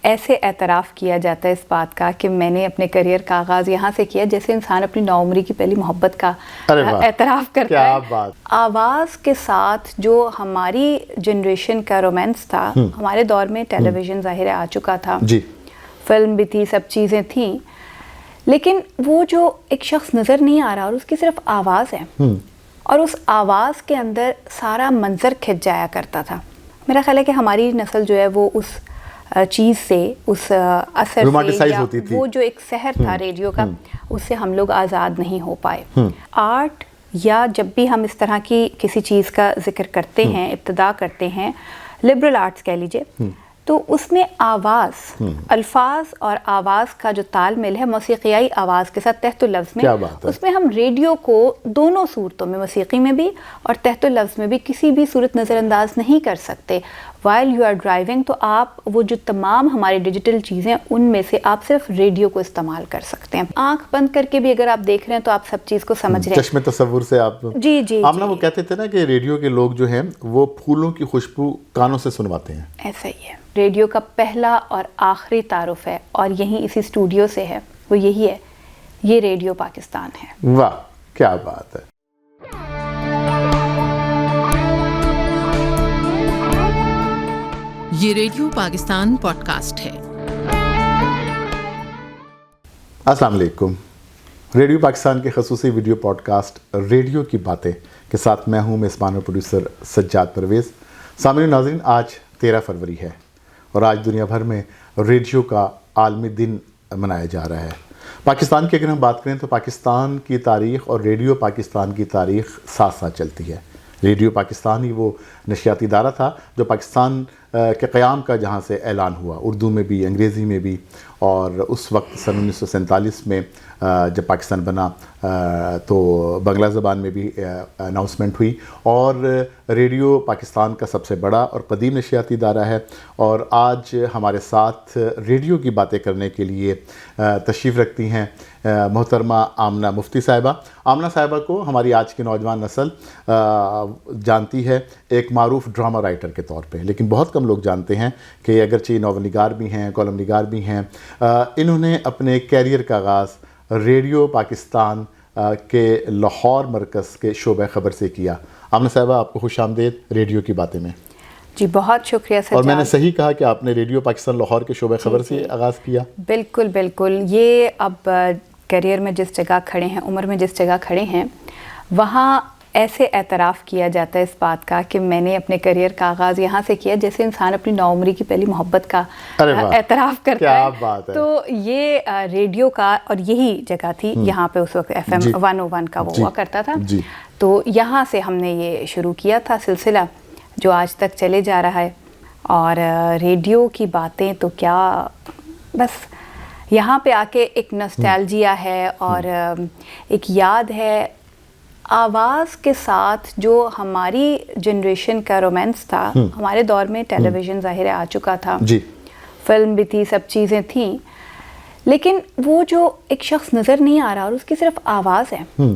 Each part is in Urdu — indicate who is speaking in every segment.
Speaker 1: ایسے اعتراف کیا جاتا ہے اس بات کا کہ میں نے اپنے کریئر کا آغاز یہاں سے کیا جیسے انسان اپنی نوعمری کی پہلی محبت کا اعتراف کرتا ہے. آواز کے ساتھ جو ہماری جنریشن کا رومانس تھا, ہمارے دور میں ٹیلی ویژن ظاہر آ چکا تھا, فلم بھی تھی, سب چیزیں تھیں, لیکن وہ جو ایک شخص نظر نہیں آ رہا اور اس کی صرف آواز ہے اور اس آواز کے اندر سارا منظر کھنچ جایا کرتا تھا. میرا خیال ہے کہ ہماری نسل جو ہے وہ اس چیز سے, اس اثر سے, یا وہ جو ایک سحر تھا ریڈیو کا, اس سے ہم لوگ آزاد نہیں ہو پائے. آرٹ یا جب بھی ہم اس طرح کی کسی چیز کا ذکر کرتے ہیں, ابتدا کرتے ہیں, لبرل آرٹس کہہ لیجئے, تو اس میں آواز, الفاظ اور آواز کا جو تال میل ہے موسیقیائی آواز کے ساتھ تحت اللفظ میں, اس میں ہم ریڈیو کو دونوں صورتوں میں, موسیقی میں بھی اور تحت اللفظ میں بھی, کسی بھی صورت نظر انداز نہیں کر سکتے. وائل یو آر ڈرائیونگ, تو آپ وہ جو تمام ہماری ڈیجیٹل چیزیں, ان میں سے آپ صرف ریڈیو کو استعمال کر سکتے ہیں. آنکھ بند کر کے بھی اگر آپ دیکھ رہے ہیں تو آپ سب چیز کو سمجھ رہے ہیں,
Speaker 2: چشم تصور سے آپ.
Speaker 1: جی
Speaker 2: آمنہ, وہ کہتے تھے نا کہ ریڈیو کے لوگ جو ہیں وہ پھولوں کی خوشبو کانوں سے سنواتے ہیں.
Speaker 1: ایسا ہی ہے. ریڈیو کا پہلا اور آخری تعارف ہے, اور یہیں اسی اسٹوڈیو سے ہے, وہ یہی ہے, یہ ریڈیو پاکستان ہے.
Speaker 2: واہ, کیا بات ہے.
Speaker 3: یہ ریڈیو پاکستان پوڈ کاسٹ ہے.
Speaker 2: السلام علیکم. ریڈیو پاکستان کے خصوصی ویڈیو پوڈ کاسٹ ریڈیو کی باتیں کے ساتھ میں ہوں میزبان اور پروڈیوسر سجاد پرویز. سامعین ناظرین, آج 13 فروری ہے اور آج دنیا بھر میں ریڈیو کا عالمی دن منایا جا رہا ہے. پاکستان کی اگر ہم بات کریں تو پاکستان کی تاریخ اور ریڈیو پاکستان کی تاریخ ساتھ ساتھ چلتی ہے. ریڈیو پاکستان ہی وہ نشریاتی ادارہ تھا جو پاکستان کے قیام کا جہاں سے اعلان ہوا, اردو میں بھی, انگریزی میں بھی, اور اس وقت سن 1947 میں جب پاکستان بنا تو بنگلہ زبان میں بھی اناؤنسمنٹ ہوئی. اور ریڈیو پاکستان کا سب سے بڑا اور قدیم نشریاتی ادارہ ہے. اور آج ہمارے ساتھ ریڈیو کی باتیں کرنے کے لیے تشریف رکھتی ہیں محترمہ آمنہ مفتی صاحبہ. آمنہ صاحبہ کو ہماری آج کی نوجوان نسل جانتی ہے ایک معروف ڈرامہ رائٹر کے طور پہ, لیکن بہت کم لوگ جانتے ہیں کہ اگرچہ ناول نگار بھی ہیں, کالم نگار بھی ہیں. انہوں نے اپنے کیریئر کا آغاز ریڈیو پاکستان کے لاہور مرکز کے شعبہ خبر سے کیا. آمنہ صاحبہ, آپ کو خوش آمدید ریڈیو کی باتیں میں.
Speaker 1: جی بہت شکریہ سجاد.
Speaker 2: اور میں نے صحیح کہا کہ آپ نے ریڈیو پاکستان لاہور کے شعبہ خبر سے آغاز کیا؟
Speaker 1: بالکل بالکل. یہ اب کیریئر میں جس جگہ کھڑے ہیں, عمر میں جس جگہ کھڑے ہیں, وہاں ایسے اعتراف کیا جاتا ہے اس بات کا کہ میں نے اپنے کریئر کا آغاز یہاں سے کیا جیسے انسان اپنی نوعمری کی پہلی محبت کا اعتراف کرتا ہے. تو یہ ریڈیو کا, اور یہی جگہ تھی یہاں پہ اس وقت FM 101 کا وہ ہوا کرتا تھا. تو یہاں سے ہم نے یہ شروع کیا تھا سلسلہ جو آج تک چلے جا رہا ہے. اور ریڈیو کی باتیں تو کیا, بس یہاں پہ آ کے ایک نوسٹیلجیا ہے اور ایک یاد ہے. آواز کے ساتھ جو ہماری جنریشن کا رومانس تھا, ہمارے دور میں ٹیلی ویژن ظاہر آ چکا تھا, فلم بھی تھی, سب چیزیں تھیں, لیکن وہ جو ایک شخص نظر نہیں آ رہا اور اس کی صرف آواز ہے,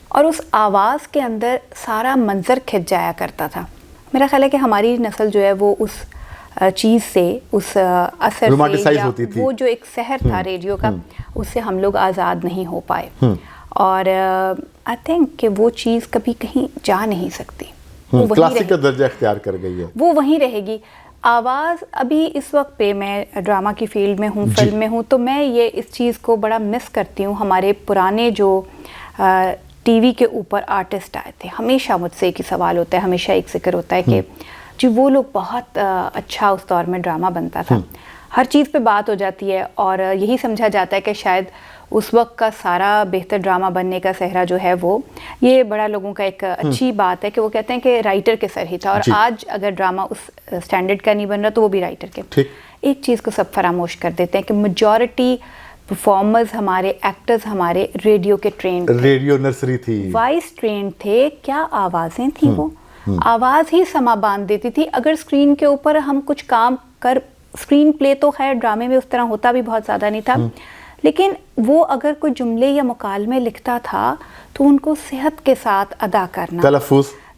Speaker 1: اور اس آواز کے اندر سارا منظر کھنچ جایا کرتا تھا. میرا خیال ہے کہ ہماری نسل جو ہے وہ اس چیز سے, اس اثر سے, یا وہ جو ایک سحر تھا ریڈیو کا, اس سے ہم لوگ آزاد نہیں ہو پائے. اور آئی تھنک کہ وہ چیز کبھی کہیں جا نہیں سکتی,
Speaker 2: کلاسک کا درجہ اختیار کر گئی ہے,
Speaker 1: وہ وہیں رہے گی. آواز ابھی اس وقت پہ میں ڈرامہ کی فیلڈ میں ہوں, فلم میں ہوں, تو میں یہ اس چیز کو بڑا مس کرتی ہوں. ہمارے پرانے جو ٹی وی کے اوپر آرٹسٹ آئے تھے, ہمیشہ مجھ سے ایک ہی سوال ہوتا ہے, ہمیشہ ایک ذکر ہوتا ہے کہ جی وہ لوگ بہت اچھا اس دور میں ڈرامہ بنتا تھا, ہر چیز پہ بات ہو جاتی ہے, اور یہی سمجھا جاتا ہے کہ شاید اس وقت کا سارا بہتر ڈرامہ بننے کا صحرا جو ہے وہ, یہ بڑا لوگوں کا ایک اچھی بات ہے کہ وہ کہتے ہیں کہ رائٹر کے سر ہی تھا. اور آج اگر ڈرامہ اس سٹینڈرڈ کا نہیں بن رہا تو وہ بھی رائٹر کے. ایک چیز کو سب فراموش کر دیتے ہیں کہ میجورٹی پرفارمرز ہمارے, ایکٹرز ہمارے ریڈیو کے ٹرینڈ,
Speaker 2: ریڈیو نرسری تھی,
Speaker 1: وائس ٹرینڈ تھے. کیا آوازیں تھیں, وہ آواز ہی سما باندھ دیتی تھی. اگر اسکرین کے اوپر ہم کچھ کام کر, اسکرین پلے تو خیر ڈرامے میں اس طرح ہوتا بھی بہت زیادہ نہیں تھا, لیکن وہ اگر کوئی جملے یا مکالمے لکھتا تھا تو ان کو صحت کے ساتھ ادا کرنا,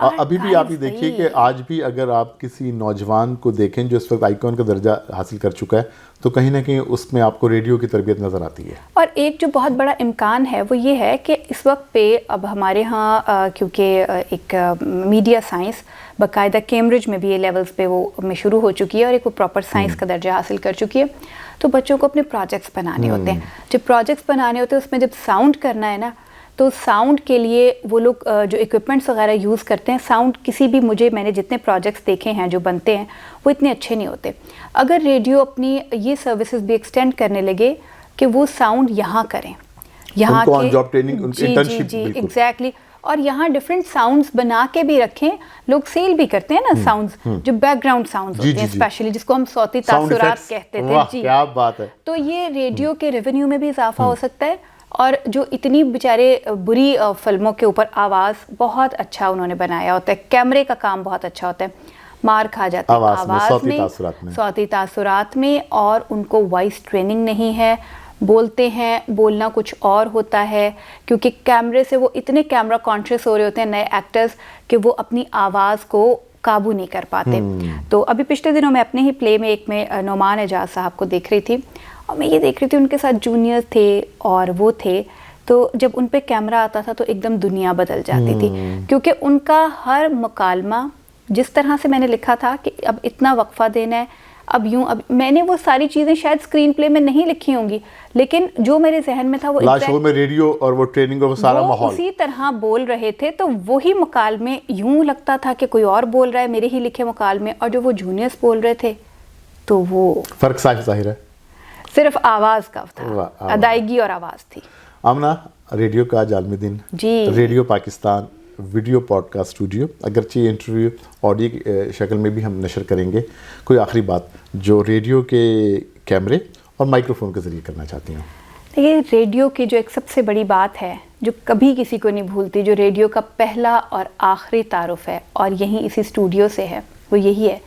Speaker 2: ابھی بھی آپ یہ دیکھیے کہ آج بھی اگر آپ کسی نوجوان کو دیکھیں جو اس وقت آئیکن کا درجہ حاصل کر چکا ہے تو کہیں نہ کہیں اس میں آپ کو ریڈیو کی تربیت نظر آتی ہے.
Speaker 1: اور ایک جو بہت بڑا امکان ہے وہ یہ ہے کہ اس وقت پہ اب ہمارے ہاں کیونکہ ایک میڈیا سائنس باقاعدہ کیمبرج میں بھی یہ لیولز پہ وہ میں شروع ہو چکی ہے اور ایک وہ پراپر سائنس کا درجہ حاصل کر چکی ہے. تو بچوں کو اپنے پروجیکٹس بنانے ہوتے ہیں. جب پروجیکٹس بنانے ہوتے ہیں اس میں جب ساؤنڈ کرنا ہے نا تو ساؤنڈ کے لیے وہ لوگ جو ایکوپمنٹس وغیرہ یوز کرتے ہیں ساؤنڈ کسی بھی میں نے جتنے پروجیکٹس دیکھے ہیں جو بنتے ہیں وہ اتنے اچھے نہیں ہوتے. اگر ریڈیو اپنی یہ سروسز بھی ایکسٹینڈ کرنے لگے کہ وہ ساؤنڈ یہاں کریں, یہاں جی ایگزیکٹلی, اور یہاں ڈفرینٹ ساؤنڈس بنا کے بھی رکھیں. لوگ سیل بھی کرتے ہیں نا ساؤنڈس جو بیک گراؤنڈ ساؤنڈس ہوتے ہیں اسپیشلی جس کو ہم صوتی تاثرات کہتے تھے. جی
Speaker 2: کیا بات ہے.
Speaker 1: تو یہ ریڈیو کے ریونیو میں بھی اضافہ ہو سکتا ہے. اور جو اتنی بیچارے بری فلموں کے اوپر آواز بہت اچھا انہوں نے بنایا ہوتا ہے, کیمرے کا کام بہت اچھا ہوتا ہے, مار کھا جاتے ہیں آواز میں, صوتی تاثرات میں, اور ان کو وائس ٹریننگ نہیں ہے, بولتے ہیں بولنا کچھ اور ہوتا ہے کیونکہ کیمرے سے وہ اتنے کیمرہ کانشیس ہو رہے ہوتے ہیں نئے ایکٹرز کہ وہ اپنی آواز کو قابو نہیں کر پاتے. تو ابھی پچھلے دنوں میں اپنے ہی پلے میں ایک میں نعمان اعجاز صاحب کو دیکھ رہی تھی اور میں یہ دیکھ رہی تھی ان کے ساتھ جونیئر تھے اور وہ تھے, تو جب ان پہ کیمرہ آتا تھا تو ایک دم دنیا بدل جاتی تھی کیونکہ ان کا ہر مکالمہ جس طرح سے میں نے لکھا تھا کہ اب اتنا وقفہ دینا ہے, اب یوں, اب میں نے وہ ساری چیزیں شاید اسکرین پلے میں نہیں لکھی ہوں گی لیکن جو میرے ذہن میں تھا وہ
Speaker 2: میں ریڈیو اور وہ ٹریننگ اور سارا ماحول
Speaker 1: اسی طرح بول رہے تھے. تو وہی مکالمے یوں لگتا تھا کہ کوئی اور بول رہا ہے میرے ہی لکھے مکالمے, اور جو وہ جونیئرز بول رہے تھے تو وہ
Speaker 2: فرق ظاہر ہے
Speaker 1: صرف آواز کا تھا, ادائیگی اور آواز تھی.
Speaker 2: آمنہ, ریڈیو کا آج عالمی دن.
Speaker 1: جی,
Speaker 2: radio Pakistan video pod cast, اگرچہ یہ انٹرویو آڈیو کی شکل میں بھی ہم نشر کریں گے, کوئی آخری بات جو ریڈیو کے کیمرے اور مائکروفون کے ذریعے کرنا چاہتی ہوں؟
Speaker 1: دیکھیے, ریڈیو کی جو ایک سب سے بڑی بات ہے جو کبھی کسی کو نہیں بھولتی, جو ریڈیو کا پہلا اور آخری تعارف ہے اور یہیں اسی اسٹوڈیو سے ہے, وہ یہی ہے,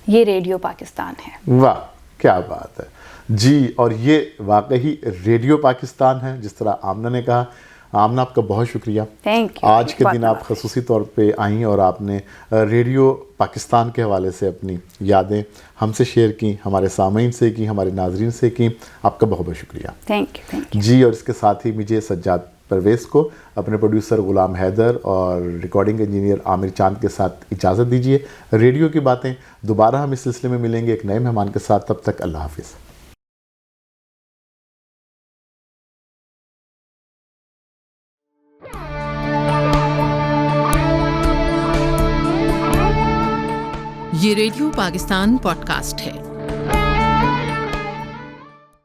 Speaker 1: یہ ریڈیو پاکستان ہے.
Speaker 2: واہ کیا بات ہے جی. اور یہ واقعی ریڈیو پاکستان ہے جس طرح آمنہ نے کہا. آمنہ آپ کا بہت شکریہ. آج کے دن آپ خصوصی طور پہ آئیں اور آپ نے ریڈیو پاکستان کے حوالے سے اپنی یادیں ہم سے شیئر کی, ہمارے سامعین سے کی, ہمارے ناظرین سے کی. آپ کا بہت بہت شکریہ.
Speaker 1: تھینک یو
Speaker 2: جی. اور اس کے ساتھ ہی مجھے سجاد پرویز کو, اپنے پروڈیوسر غلام حیدر اور ریکارڈنگ انجینئر عامر چاند کے ساتھ اجازت دیجیے. ریڈیو کی باتیں دوبارہ ہم اس سلسلے میں ملیں گے ایک نئے مہمان کے ساتھ. تب تک اللہ حافظ.
Speaker 3: یہ ریڈیو پاکستان پوڈ کاسٹ ہے.